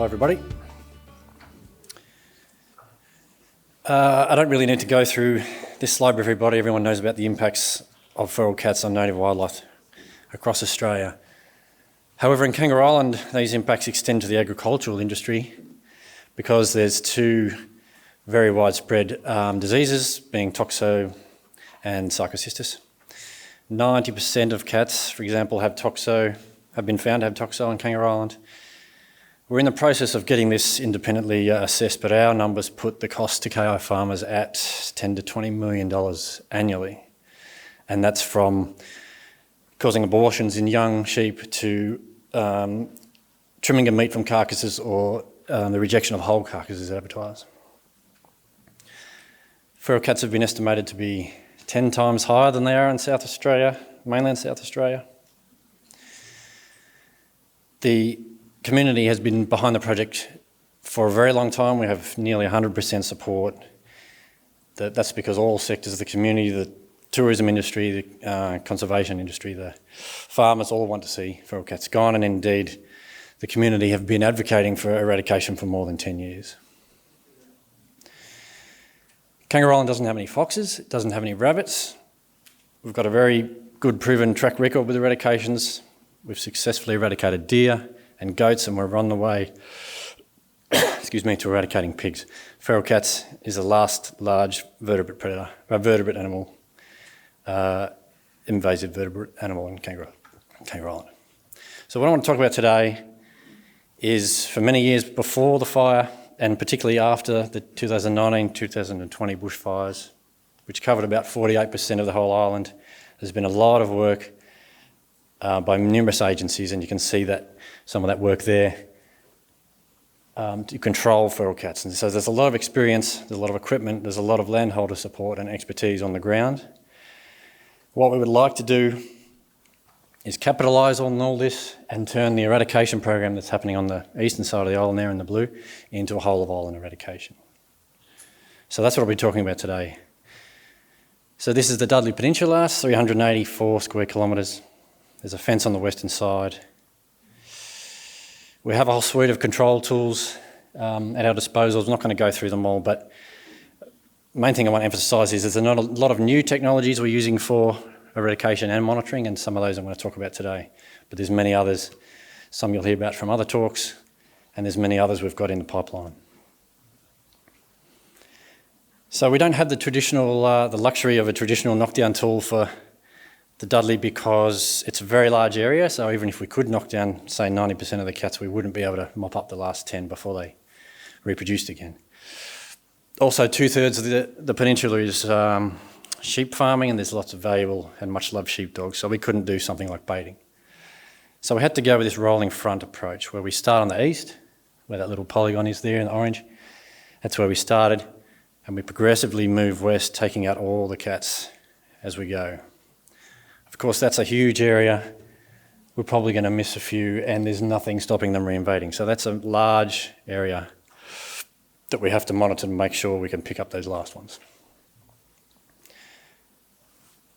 Hello everybody. I don't really need to go through this slide with everybody. Everyone knows about the impacts of feral cats on native wildlife across Australia. However, in Kangaroo Island, these impacts extend to the agricultural industry because there's two very widespread diseases, being toxo and sarcocystis. 90% of cats, for example, have been found to have toxo on Kangaroo Island. We're in the process of getting this independently assessed, but our numbers put the cost to KI farmers at $10 to $20 million annually. And that's from causing abortions in young sheep to trimming of meat from carcasses or the rejection of whole carcasses at abattoirs. Feral cats have been estimated to be 10 times higher than they are in South Australia, mainland South Australia. The community has been behind the project for a very long time. We have nearly 100% support. That's because all sectors of the community, the tourism industry, the conservation industry, the farmers all want to see feral cats gone, and indeed the community have been advocating for eradication for more than 10 years. Kangaroo Island doesn't have any foxes, it doesn't have any rabbits. We've got a very good proven track record with eradications. We've successfully eradicated deer and goats, and we're on the way to eradicating pigs. Feral cats is the last large invasive vertebrate animal in Kangaroo Island. So what I want to talk about today is, for many years before the fire, and particularly after the 2019-2020 bushfires, which covered about 48% of the whole island, there's been a lot of work by numerous agencies, and you can see that some of that work there to control feral cats. And so there's a lot of experience, there's a lot of equipment, there's a lot of landholder support and expertise on the ground. What we would like to do is capitalise on all this and turn the eradication program that's happening on the eastern side of the island there in the blue into a whole of island eradication. So that's what I'll be talking about today. So this is the Dudley Peninsula, 384 square kilometres. There's a fence on the western side. We have a whole suite of control tools at our disposal. I'm not going to go through them all, but the main thing I want to emphasise is there's not a lot of new technologies we're using for eradication and monitoring, and some of those I'm going to talk about today. But there's many others. Some you'll hear about from other talks, and there's many others we've got in the pipeline. So we don't have the luxury of a traditional knockdown tool for the Dudley because it's a very large area, so even if we could knock down, say, 90% of the cats, we wouldn't be able to mop up the last 10 before they reproduced again. Also, 2/3 of the peninsula is sheep farming, and there's lots of valuable and much loved sheepdogs, so we couldn't do something like baiting. So we had to go with this rolling front approach, where we start on the east, where that little polygon is there in orange. That's where we started, and we progressively move west, taking out all the cats as we go. Of course, that's a huge area. We're probably going to miss a few, and there's nothing stopping them reinvading. So that's a large area that we have to monitor to make sure we can pick up those last ones.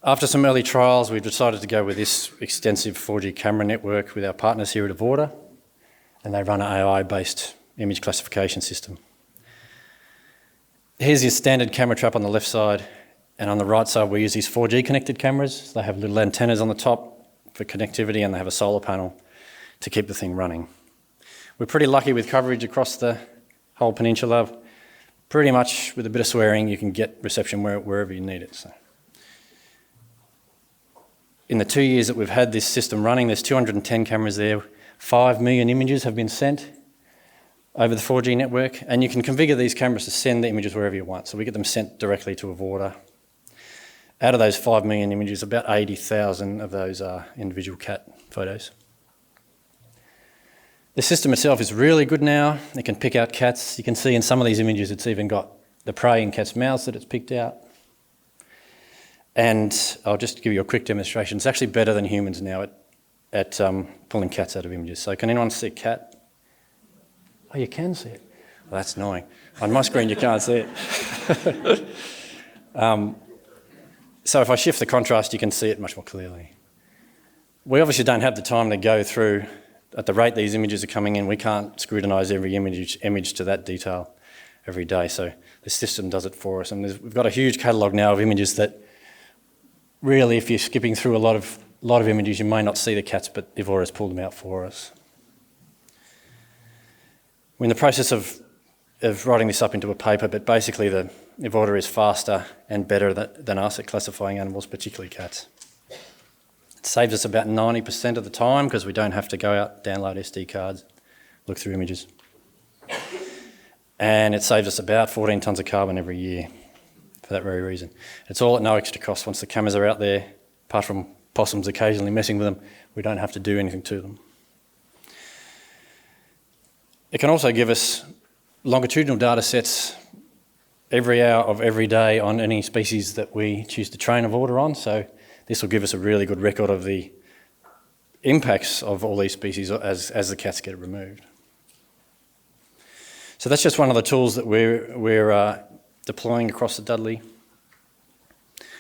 After some early trials, we've decided to go with this extensive 4G camera network with our partners here at Avorta, and they run an AI-based image classification system. Here's your standard camera trap on the left side, and on the right side we use these 4G connected cameras. They have little antennas on the top for connectivity, and they have a solar panel to keep the thing running. We're pretty lucky with coverage across the whole peninsula. Pretty much with a bit of swearing you can get reception wherever you need it. So, in the 2 years that we've had this system running, there's 210 cameras there. 5 million images have been sent over the 4G network, and you can configure these cameras to send the images wherever you want. So we get them sent directly to Avorta. Out of those 5 million images, about 80,000 of those are individual cat photos. The system itself is really good now. It can pick out cats. You can see in some of these images it's even got the prey in cats' mouths that it's picked out. And I'll just give you a quick demonstration. It's actually better than humans now at pulling cats out of images. So can anyone see a cat? Oh, you can see it. Well, that's annoying. On my screen you can't see it. So if I shift the contrast, you can see it much more clearly. We obviously don't have the time to go through at the rate these images are coming in, we can't scrutinise every image to that detail every day. So the system does it for us. And we've got a huge catalogue now of images that really, if you're skipping through a lot of images, you may not see the cats, but Evora's pulled them out for us. We're in the process of writing this up into a paper, but basically the Evora is faster and better than us at classifying animals, particularly cats. It saves us about 90% of the time because we don't have to go out, download SD cards, look through images. And it saves us about 14 tonnes of carbon every year for that very reason. It's all at no extra cost. Once the cameras are out there, apart from possums occasionally messing with them, we don't have to do anything to them. It can also give us longitudinal data sets every hour of every day on any species that we choose to train of order on. So this will give us a really good record of the impacts of all these species as the cats get removed. So that's just one of the tools that we're deploying across the Dudley.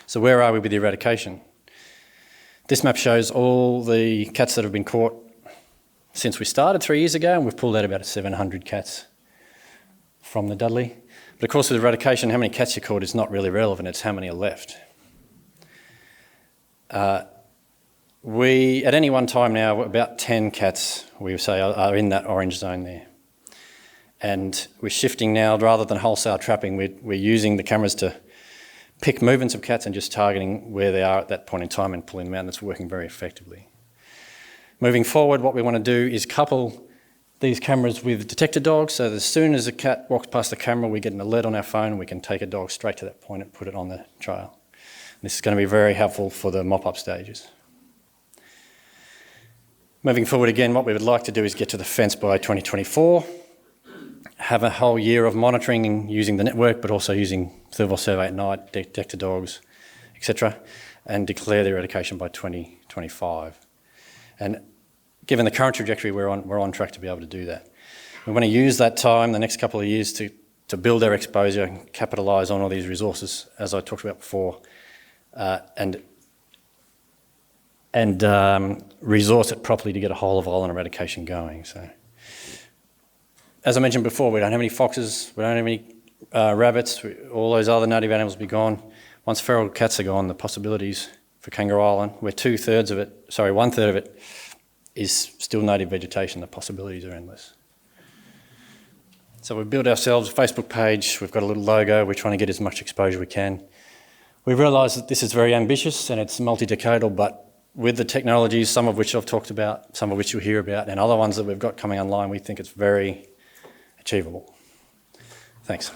So where are we with the eradication? This map shows all the cats that have been caught since we started 3 years ago, and we've pulled out about 700 cats from the Dudley. But of course with eradication, how many cats you caught is not really relevant, it's how many are left. At any one time now, about 10 cats, we would say, are in that orange zone there. And we're shifting now, rather than wholesale trapping, we're using the cameras to pick movements of cats and just targeting where they are at that point in time and pulling them out, and it's working very effectively. Moving forward, what we want to do is couple these cameras with detector dogs, so that as soon as a cat walks past the camera, we get an alert on our phone and we can take a dog straight to that point and put it on the trail. And this is going to be very helpful for the mop-up stages. Moving forward again, what we would like to do is get to the fence by 2024, have a whole year of monitoring and using the network, but also using thermal survey at night, detector dogs, etc., and declare the eradication by 2025. And given the current trajectory we're on track to be able to do that. We want to use that time, the next couple of years, to build our exposure and capitalise on all these resources, as I talked about before, and resource it properly to get a whole of island eradication going. So, as I mentioned before, we don't have any foxes, we don't have any rabbits, all those other native animals will be gone. Once feral cats are gone, the possibilities for Kangaroo Island, where one third of it is still native vegetation, the possibilities are endless. So we've built ourselves a Facebook page, we've got a little logo, we're trying to get as much exposure we can. We realise that this is very ambitious and it's multi-decadal, but with the technologies, some of which I've talked about, some of which you'll hear about, and other ones that we've got coming online, we think it's very achievable. Thanks.